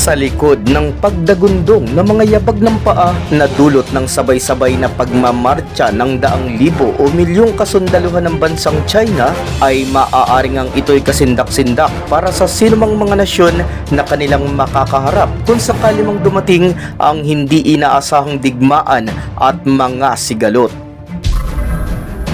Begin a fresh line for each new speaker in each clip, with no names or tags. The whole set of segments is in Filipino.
Sa likod ng pagdagundong ng mga yabag ng paa na dulot ng sabay-sabay na pagmamarcha ng daang libo o milyong kasundaluhan ng bansang China, ay maaaring ang ito'y kasindak-sindak para sa sinumang mga nasyon na kanilang makakaharap kung sakali mang dumating ang hindi inaasahang digmaan at mga sigalot.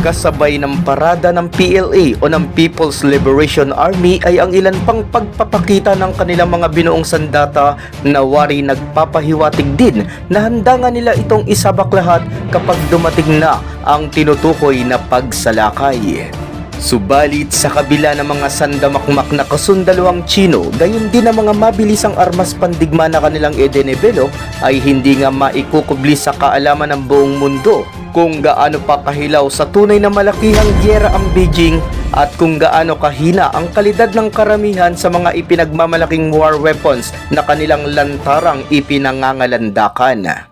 Kasabay ng parada ng PLA o ng People's Liberation Army ay ang ilan pang pagpapakita ng kanilang mga binuong sandata na wari nagpapahiwatig din na handa nga nila itong isabak lahat kapag dumating na ang tinutukoy na pagsalakay. Subalit sa kabila ng mga sandamakmak na kasundaluhang Chino, gayon din ang mga mabilisang armas pandigma na kanilang edenevelop ay hindi nga maikukubli sa kaalaman ng buong mundo kung gaano pa kahilaw sa tunay na malakihang giyera ang Beijing at kung gaano kahina ang kalidad ng karamihan sa mga ipinagmamalaking war weapons na kanilang lantarang ipinangangalandakan.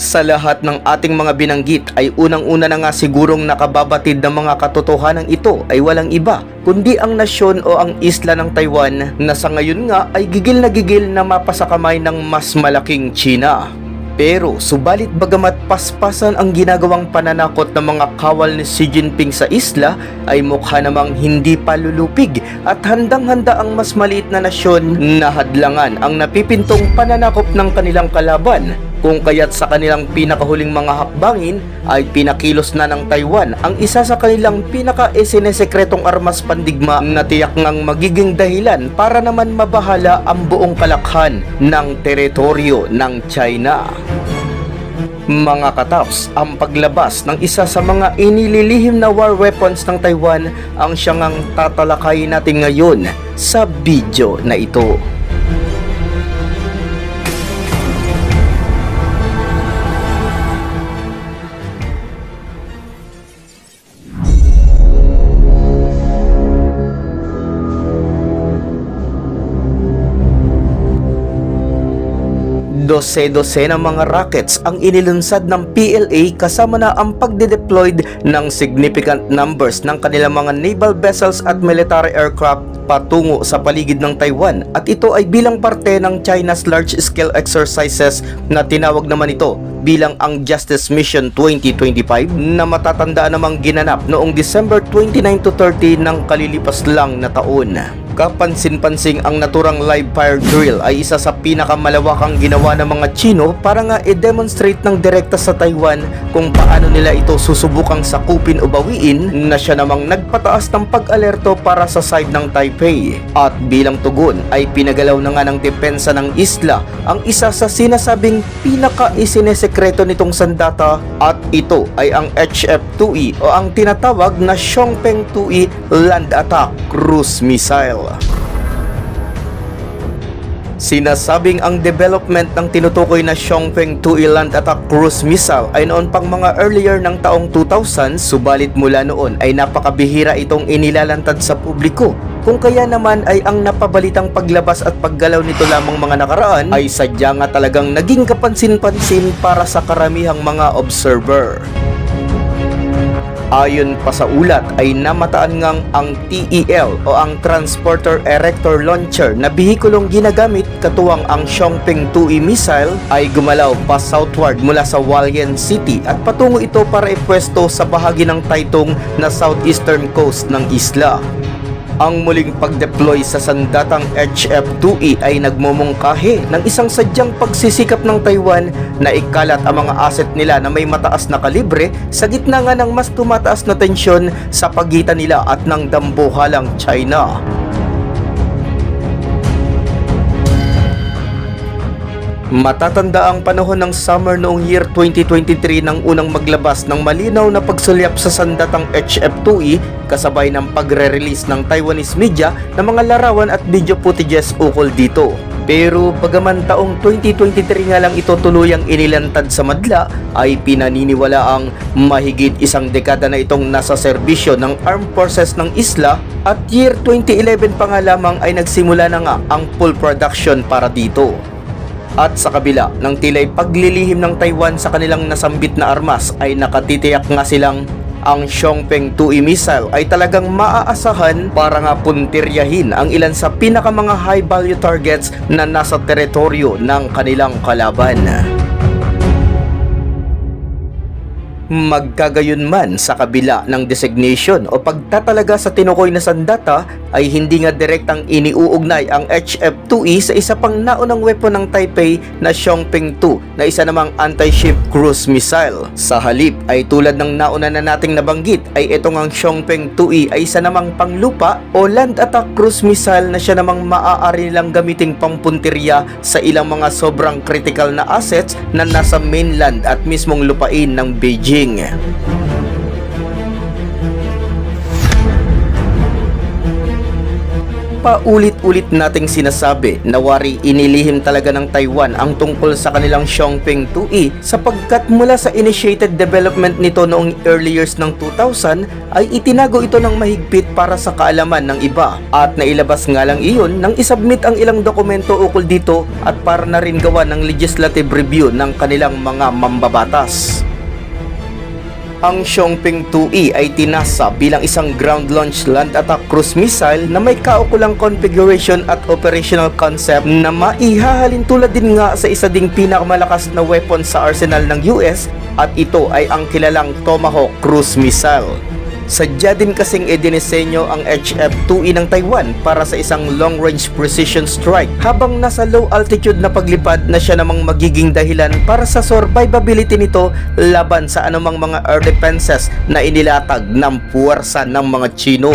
Sa lahat ng ating mga binanggit ay unang-una na nga sigurong nakababatid ng mga katotohanan ito ay walang iba kundi ang nasyon o ang isla ng Taiwan na sa ngayon nga ay gigil na mapasakamay ng mas malaking China. Pero subalit bagamat paspasan ang ginagawang pananakot ng mga kawal ni Xi Jinping sa isla, ay mukha namang hindi pa lulupig at handang-handa ang mas maliit na nasyon na hadlangan ang napipintong pananakop ng kanilang kalaban. Kung kaya't sa kanilang pinakahuling mga hakbangin ay pinakilos na ng Taiwan ang isa sa kanilang pinaka-esinesekretong armas pandigma na tiyak ngang magiging dahilan para naman mabahala ang buong kalakhan ng teritoryo ng China. Mga kataps, ang paglabas ng isa sa mga inililihim na war weapons ng Taiwan ang siyang tatalakayin natin ngayon sa video na ito. Dose-dose ng mga rockets ang inilunsad ng PLA kasama na ang pagde-deployed ng significant numbers ng kanilang mga naval vessels at military aircraft patungo sa paligid ng Taiwan, at ito ay bilang parte ng China's large-scale exercises na tinawag naman ito bilang ang Justice Mission 2025 na matatandaan namang ginanap noong December 29 to 30 ng kalilipas lang na taon. Kapansin-pansing ang naturang live fire drill ay isa sa pinakamalawakang ginawa ng mga Chino para nga i-demonstrate ng direkta sa Taiwan kung paano nila ito susubukang sakupin o bawiin, na siya namang nagpataas ng pag-alerto para sa side ng Taipei. At bilang tugon ay pinagalaw na nga ng depensa ng isla ang isa sa sinasabing pinaka-isinesekreto nitong sandata, at ito ay ang HF-2E o ang tinatawag na Xiongping-2E Land Attack Cruise Missile. Sinasabing ang development ng tinutukoy na Xiongping-2E Land Attack Cruise Missile ay noon pang mga earlier ng taong 2000, subalit mula noon ay napakabihira itong inilalantad sa publiko. Kung kaya naman ay ang napabalitang paglabas at paggalaw nito lamang mga nakaraan ay sadya nga talagang naging kapansin-pansin para sa karamihang mga observer. Ayon pa sa ulat ay namataan ngang ang TEL o ang Transporter Erector Launcher na bihikulong ginagamit katuwang ang Xiongping-2E missile ay gumalaw pa southward mula sa Hualien City at patungo ito para ipwesto sa bahagi ng Taitung na southeastern coast ng isla. Ang muling pag-deploy sa sandatang HF-2E ay nagmumungkahi ng isang sadyang pagsisikap ng Taiwan na ikalat ang mga asset nila na may mataas na kalibre sa gitna nga ng mas tumataas na tensyon sa pagitan nila at ng dambuhalang China. Matatanda ang panahon ng summer noong year 2023 nang unang maglabas ng malinaw na pagsulyap sa sandatang HF-2E kasabay ng pagre-release ng Taiwanese media ng mga larawan at video footages ukol dito. Pero bagaman taong 2023 nga lang ito tuluyang inilantad sa madla, ay pinaniniwala ang mahigit isang dekada na itong nasa serbisyo ng armed forces ng isla, at year 2011 pa nga lamang ay nagsimula na nga ang full production para dito. At sa kabila ng tilay paglilihim ng Taiwan sa kanilang nasambit na armas ay nakatitiyak nga silang Ang Xiongpeng 2E missile ay talagang maaasahan para nga puntiryahin ang ilan sa pinakamanga high value targets na nasa teritoryo ng kanilang kalaban. Magkagayon man sa kabila ng designation o pagtatalaga sa tinukoy na sandata ay hindi nga direktang iniuugnay ang HF-2E sa isa pang naunang weapon ng Taipei na Xiongpeng 2 na isa namang anti-ship cruise missile. Sa halip ay tulad ng nauna na nating nabanggit ay itong ang Xiongpeng 2E ay isa namang panglupa o land attack cruise missile na siya namang maaari nilang gamiting pampuntirya sa ilang mga sobrang critical na assets na nasa mainland at mismong lupain ng Beijing. Paulit-ulit nating sinasabi na wari inilihim talaga ng Taiwan ang tungkol sa kanilang Xiongpeng 2E sapagkat mula sa initiated development nito noong early years ng 2000 ay itinago ito ng mahigpit para sa kaalaman ng iba at nailabas nga lang iyon nang isubmit ang ilang dokumento ukol dito at para na rin gawa ng legislative review ng kanilang mga mambabatas. Ang Xiongpeng 2E ay tinasa bilang isang ground-launched land attack cruise missile na may kaukulang configuration at operational concept na maihahalin tulad din nga sa isa ding pinakamalakas na weapon sa arsenal ng US at ito ay ang kilalang Tomahawk cruise missile. Sadya din kasing idinisenyo ang HF-2E ng Taiwan para sa isang long-range precision strike habang nasa low altitude na paglipad na siya namang magiging dahilan para sa survivability nito laban sa anumang mga air defenses na inilatag ng puwersa ng mga Chino.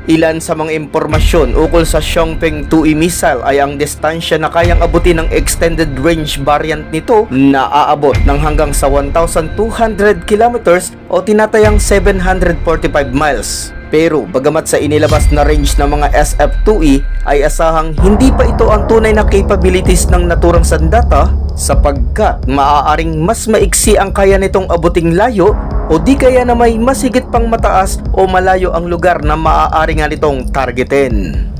Ilan sa mga impormasyon ukol sa Xiongpeng 2E missile ay ang distansya na kayang abutin ng extended range variant nito na aabot ng hanggang sa 1,200 kilometers o tinatayang 745 miles. Pero bagamat sa inilabas na range ng mga SF-2E ay asahang hindi pa ito ang tunay na capabilities ng naturang sandata sapagkat maaaring mas maiksi ang kaya nitong abuting layo o di kaya na may masigit pang mataas o malayo ang lugar na maaari nga nitong targetin.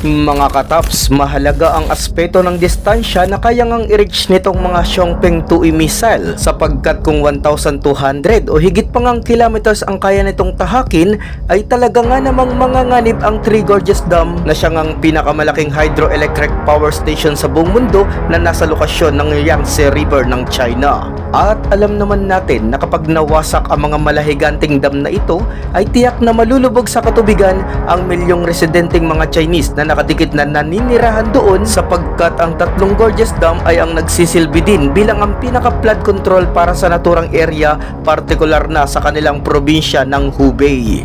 Mga kataps, mahalaga ang aspeto ng distansya na kaya ngang i-reach nitong mga Xiongpeng 2E missile sapagkat kung 1,200 o higit pa ngang kilometers ang kaya nitong tahakin ay talaga nga namang manganganib ang Three Gorges Dam na siya ngang pinakamalaking hydroelectric power station sa buong mundo na nasa lokasyon ng Yangtze River ng China. At alam naman natin na kapag nawasak ang mga malahiganting dam na ito ay tiyak na malulubog sa katubigan ang milyong residenteng mga Chinese na nakadikit na naninirahan doon sapagkat ang tatlong Gorges Dam ay ang nagsisilbi din bilang ang pinaka-flood control para sa naturang area, partikular na sa kanilang probinsya ng Hubei.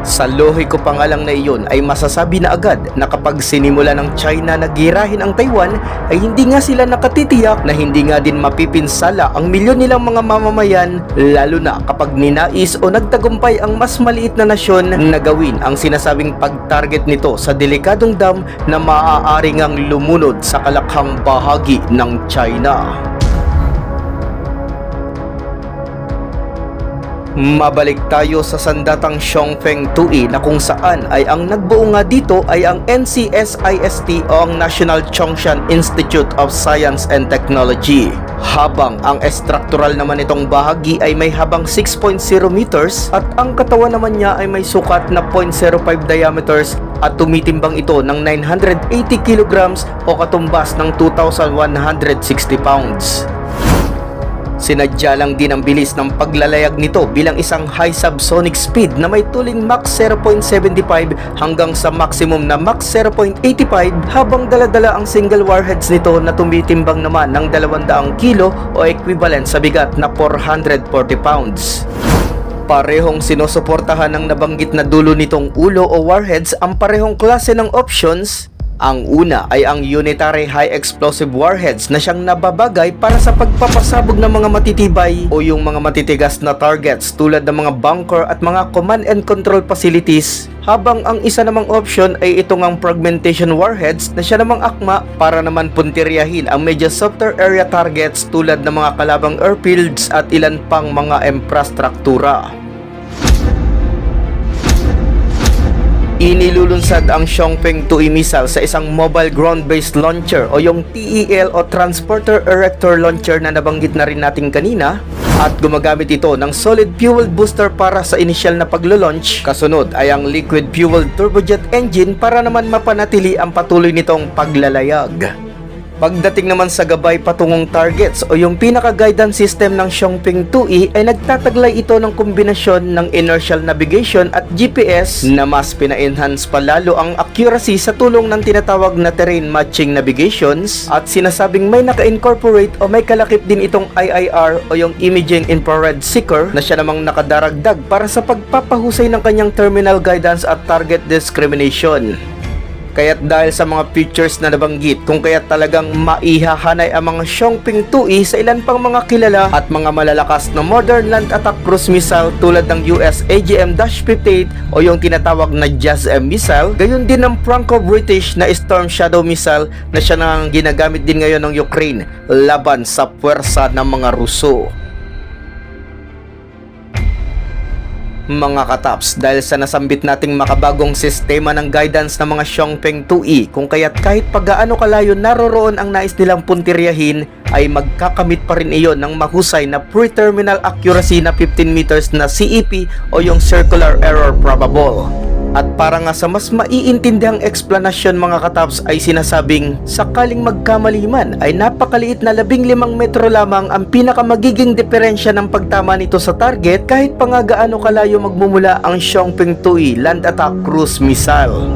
Sa lohiko pa nga lang na iyon ay masasabi na agad na kapag sinimula ng China na girahin ang Taiwan ay hindi nga sila nakatitiyak na hindi nga din mapipinsala ang milyon nilang mga mamamayan lalo na kapag ninais o nagtagumpay ang mas maliit na nasyon na gawin ang sinasabing pag-target nito sa delikadong dam na maaari ngang lumunod sa kalakhang bahagi ng China. Mabalik tayo sa sandatang Xiongpeng 2E na kung saan ay ang nagbuo nga dito ay ang NCSIST o ang National Chongshan Institute of Science and Technology. Habang ang estruktural naman itong bahagi ay may habang 6.0 meters at ang katawan naman niya ay may sukat na 0.05 diameters at tumitimbang ito ng 980 kilograms o katumbas ng 2,160 pounds. Sinadya lang din ang bilis ng paglalayag nito bilang isang high subsonic speed na may tuling Mach 0.75 hanggang sa maximum na Mach 0.85 habang daladala ang single warheads nito na tumitimbang naman ng 200 kilo o equivalent sa bigat na 440 pounds. Parehong sinusuportahan ng nabanggit na dulo nitong ulo o warheads ang parehong klase ng options. Ang una ay ang unitary high explosive warheads na siyang nababagay para sa pagpapasabog ng mga matitibay o yung mga matitigas na targets tulad ng mga bunker at mga command and control facilities, habang ang isa namang option ay itong ang fragmentation warheads na siya namang akma para naman puntiryahin ang medyo softer area targets tulad ng mga kalabang airfields at ilan pang mga infrastruktura. Inilulunsad ang Xiongping 2E missile sa isang Mobile Ground-Based Launcher o yung TEL o Transporter Erector Launcher na nabanggit na rin natin kanina, at gumagamit ito ng solid fuel booster para sa initial na paglo-launch. Kasunod ay ang liquid fuel turbojet engine para naman mapanatili ang patuloy nitong paglalayag. Pagdating naman sa gabay patungong targets o yung pinaka-guidance system ng Xiongping 2E ay nagtataglay ito ng kombinasyon ng inertial navigation at GPS na mas pina-enhance pa lalo ang accuracy sa tulong ng tinatawag na terrain matching navigations, at sinasabing may naka-incorporate o may kalakip din itong IIR o yung Imaging Infrared Seeker na siya namang nakadaragdag para sa pagpapahusay ng kanyang terminal guidance at target discrimination. Kaya't dahil sa mga features na nabanggit, kung kaya't talagang maihahanay ang mga Xiongping 2E sa ilan pang mga kilala at mga malalakas na modern land attack cruise missile tulad ng US AGM-58 o yung tinatawag na JASSM missile, gayon din ng Franco-British na Storm Shadow missile na siya nang ginagamit din ngayon ng Ukraine laban sa puwersa ng mga Ruso. Mga kataps, dahil sa nasambit nating makabagong sistema ng guidance ng mga Xiongping 2E, kung kaya't kahit paggaano kalayo naroroon ang nais nilang puntiryahin, ay magkakamit pa rin iyon ng mahusay na pre-terminal accuracy na 15 meters na CEP o yung Circular Error Probable. At para nga sa mas maiintindihang eksplanasyon mga kataps ay sinasabing sakaling magkamali man ay napakaliit na 15 metro lamang ang pinakamagiging diferensya ng pagtama nito sa target kahit pa nga gaano kalayo magmumula ang Xiongping 2E Land Attack Cruise Missile.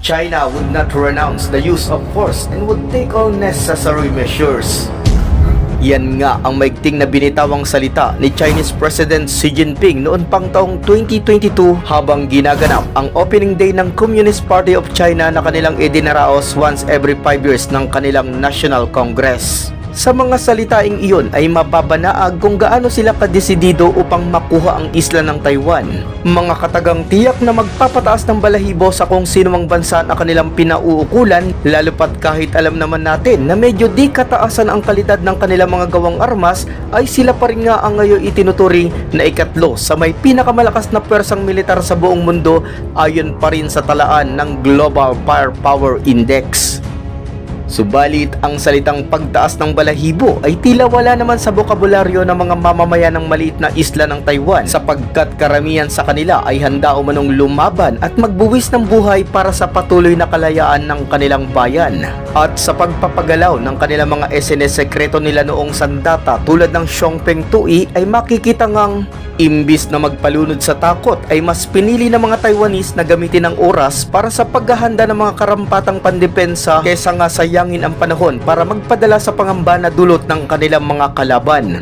China would not renounce the use of force and would take all necessary measures. Yan nga ang maigting na binitawang salita ni Chinese President Xi Jinping noon pang taong 2022 habang ginaganap ang opening day ng Communist Party of China na kanilang idinaraos once every 5 years ng kanilang National Congress. Sa mga salitaing iyon ay mapapanaag kung gaano sila kadesidido upang makuha ang isla ng Taiwan. Mga katagang tiyak na magpapataas ng balahibo sa kung sino mang bansa na kanilang pinauukulan, lalo pat kahit alam naman natin na medyo di kataasan ang kalidad ng kanilang mga gawang armas, ay sila pa rin nga ang ngayon itinuturing na ikatlo sa may pinakamalakas na pwersang militar sa buong mundo ayon pa rin sa talaan ng Global Firepower Index. Subalit, ang salitang pagtaas ng balahibo ay tila wala naman sa bokabularyo ng mga mamamayan ng maliit na isla ng Taiwan sapagkat karamihan sa kanila ay handa umanong lumaban at magbuwis ng buhay para sa patuloy na kalayaan ng kanilang bayan. At sa pagpapagalaw ng kanilang mga SNS sekreto nila noong sandata tulad ng Xiongping 2E ay makikita ngang imbis na magpalunod sa takot ay mas pinili ng mga Taiwanese na gamitin ang oras para sa paghahanda ng mga karampatang pandepensa kaysa nga sayangin ang panahon para magpadala sa pangamba na dulot ng kanilang mga kalaban.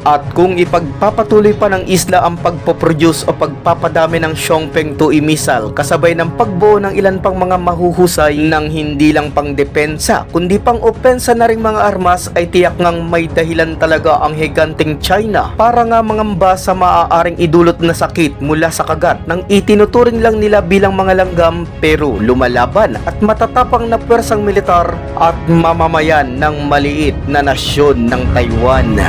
At kung ipagpapatuloy pa ng isla ang pagpoproduce o pagpapadami ng Xiongping 2E missile kasabay ng pagbuo ng ilan pang mga mahuhusay ng hindi lang pang depensa kundi pang opensa na ring mga armas, ay tiyak ngang may dahilan talaga ang higanting China para nga mangamba sa maaaring idulot na sakit mula sa kagat ng itinuturing lang nila bilang mga langgam pero lumalaban at matatapang na pwersang militar at mamamayan ng maliit na nasyon ng Taiwan.